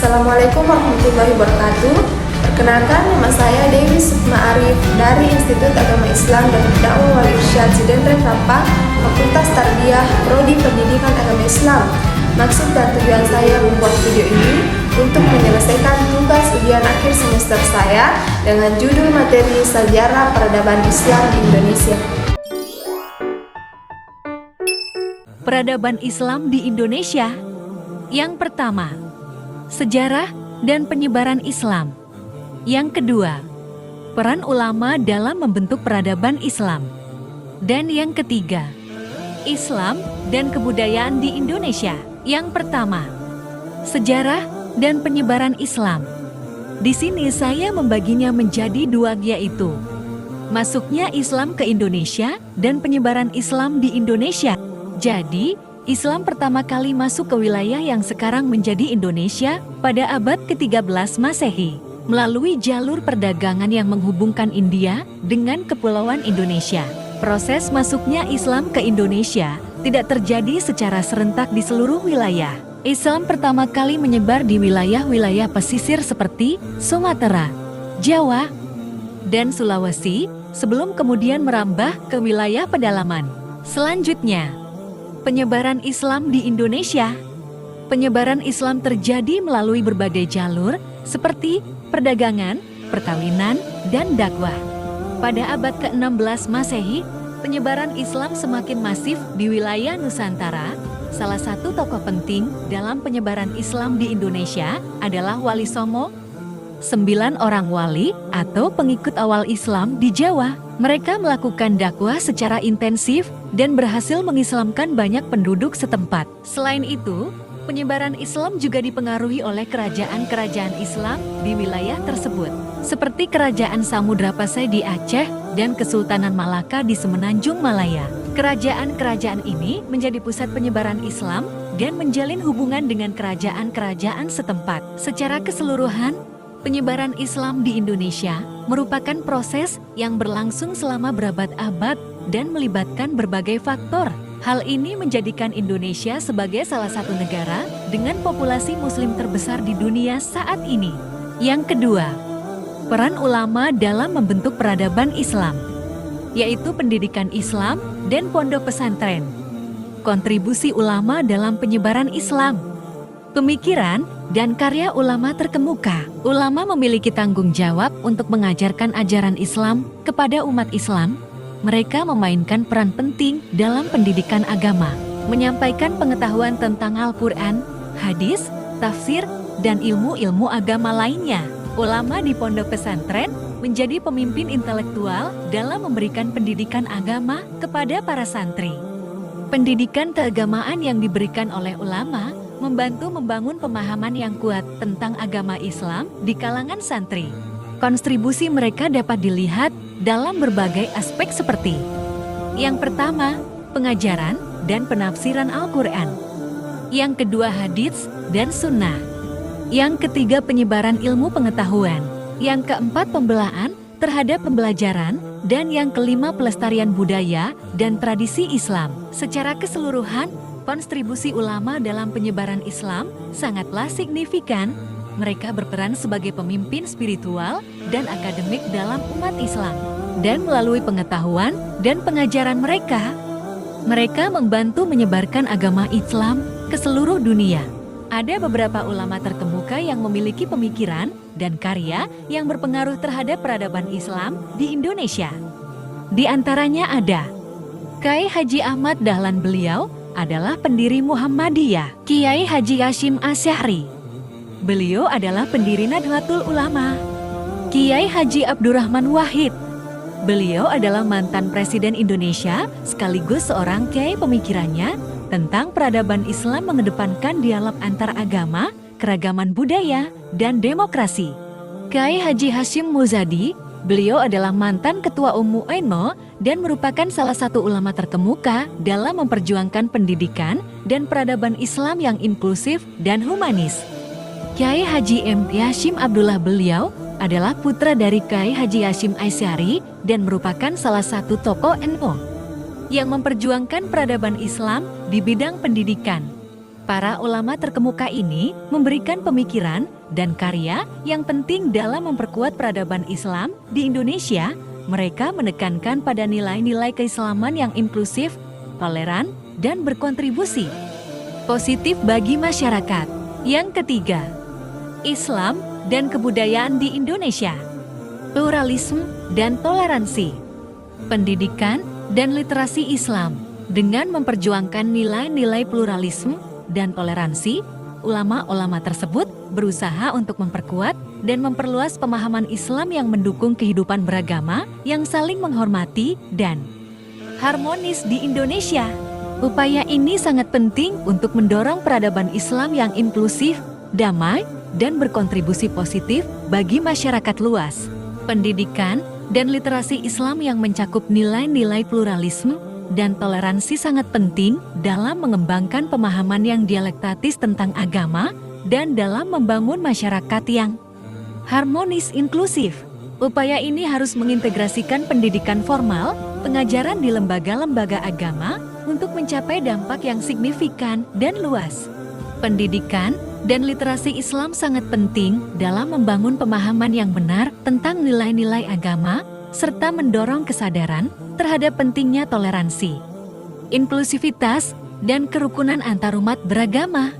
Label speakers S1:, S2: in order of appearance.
S1: Assalamualaikum warahmatullahi wabarakatuh. Perkenalkan, nama saya Dewi Sukma Arif dari Institut Agama Islam dan Dakwah Wal Irsyad Sidendrek Rapa, Fakultas Tarbiyah, Prodi Pendidikan Agama Islam. Maksud dan tujuan saya membuat video ini untuk menyelesaikan tugas ujian akhir semester saya dengan judul materi Sejarah Peradaban Islam di Indonesia.
S2: Peradaban Islam di Indonesia. Yang pertama, sejarah dan penyebaran Islam. Yang kedua, peran ulama dalam membentuk peradaban Islam. Dan yang ketiga, Islam dan kebudayaan di Indonesia. Yang pertama, sejarah dan penyebaran Islam. Di sini saya membaginya menjadi dua, yaitu masuknya Islam ke Indonesia dan penyebaran Islam di Indonesia. Jadi, Islam pertama kali masuk ke wilayah yang sekarang menjadi Indonesia pada abad ke-13 Masehi, melalui jalur perdagangan yang menghubungkan India dengan Kepulauan Indonesia. Proses masuknya Islam ke Indonesia tidak terjadi secara serentak di seluruh wilayah. Islam pertama kali menyebar di wilayah-wilayah pesisir seperti Sumatera, Jawa, dan Sulawesi, sebelum kemudian merambah ke wilayah pedalaman. Selanjutnya, penyebaran Islam di Indonesia. Penyebaran Islam terjadi melalui berbagai jalur seperti perdagangan, perkawinan, dan dakwah. Pada abad ke-16 Masehi, penyebaran Islam semakin masif di wilayah Nusantara. Salah satu tokoh penting dalam penyebaran Islam di Indonesia adalah Wali Songo. 9 orang wali atau pengikut awal Islam di Jawa. Mereka melakukan dakwah secara intensif dan berhasil mengislamkan banyak penduduk setempat. Selain itu, penyebaran Islam juga dipengaruhi oleh kerajaan-kerajaan Islam di wilayah tersebut, seperti Kerajaan Samudrapase di Aceh dan Kesultanan Malaka di Semenanjung Malaya. Kerajaan-kerajaan ini menjadi pusat penyebaran Islam dan menjalin hubungan dengan kerajaan-kerajaan setempat. Secara keseluruhan, penyebaran Islam di Indonesia merupakan proses yang berlangsung selama berabad-abad dan melibatkan berbagai faktor. Hal ini menjadikan Indonesia sebagai salah satu negara dengan populasi Muslim terbesar di dunia saat ini. Yang kedua, peran ulama dalam membentuk peradaban Islam, yaitu pendidikan Islam dan pondok pesantren. Kontribusi ulama dalam penyebaran Islam. Pemikiran dan karya ulama terkemuka. Ulama memiliki tanggung jawab untuk mengajarkan ajaran Islam kepada umat Islam. Mereka memainkan peran penting dalam pendidikan agama, menyampaikan pengetahuan tentang Al-Quran, hadis, tafsir, dan ilmu-ilmu agama lainnya. Ulama di pondok pesantren menjadi pemimpin intelektual dalam memberikan pendidikan agama kepada para santri. Pendidikan keagamaan yang diberikan oleh ulama membantu membangun pemahaman yang kuat tentang agama Islam di kalangan santri. Kontribusi mereka dapat dilihat dalam berbagai aspek seperti: yang pertama, pengajaran dan penafsiran Al-Quran. Yang kedua, hadits dan sunnah. Yang ketiga, penyebaran ilmu pengetahuan. Yang keempat, pembelaan terhadap pembelajaran. Dan yang kelima, pelestarian budaya dan tradisi Islam. Secara keseluruhan, kontribusi ulama dalam penyebaran Islam sangatlah signifikan. Mereka berperan sebagai pemimpin spiritual dan akademik dalam umat Islam. Dan melalui pengetahuan dan pengajaran mereka, mereka membantu menyebarkan agama Islam ke seluruh dunia. Ada beberapa ulama terkemuka yang memiliki pemikiran dan karya yang berpengaruh terhadap peradaban Islam di Indonesia. Di antaranya ada Kiai Haji Ahmad Dahlan. Beliau adalah pendiri Muhammadiyah. Kiai Haji Hashim Asy'ari. Beliau adalah pendiri Nahdlatul Ulama. Kiai Haji Abdurrahman Wahid. Beliau adalah mantan Presiden Indonesia sekaligus seorang kiai. Pemikirannya tentang peradaban Islam mengedepankan dialog antar agama, keragaman budaya, dan demokrasi. Kiai Haji Hashim Muzadi. Beliau adalah mantan Ketua Umum UNMO dan merupakan salah satu ulama terkemuka dalam memperjuangkan pendidikan dan peradaban Islam yang inklusif dan humanis. Kiai Haji M. Hashim Abdullah. Beliau adalah putra dari Kiai Haji Hashim Asy'ari dan merupakan salah satu tokoh NU yang memperjuangkan peradaban Islam di bidang pendidikan. Para ulama terkemuka ini memberikan pemikiran dan karya yang penting dalam memperkuat peradaban Islam di Indonesia. Mereka menekankan pada nilai-nilai keislaman yang inklusif, toleran, dan berkontribusi positif bagi masyarakat. Yang ketiga, Islam dan kebudayaan di Indonesia. Pluralisme dan toleransi. Pendidikan dan literasi Islam. Dengan memperjuangkan nilai-nilai pluralisme dan toleransi, ulama-ulama tersebut berusaha untuk memperkuat dan memperluas pemahaman Islam yang mendukung kehidupan beragama yang saling menghormati dan harmonis di Indonesia. Upaya ini sangat penting untuk mendorong peradaban Islam yang inklusif, damai, dan berkontribusi positif bagi masyarakat luas. Pendidikan dan literasi Islam yang mencakup nilai-nilai pluralisme dan toleransi sangat penting dalam mengembangkan pemahaman yang dialektatis tentang agama dan dalam membangun masyarakat yang harmonis inklusif. Upaya ini harus mengintegrasikan pendidikan formal, pengajaran di lembaga-lembaga agama untuk mencapai dampak yang signifikan dan luas. Pendidikan dan literasi Islam sangat penting dalam membangun pemahaman yang benar tentang nilai-nilai agama, serta mendorong kesadaran terhadap pentingnya toleransi, inklusivitas, dan kerukunan antarumat beragama.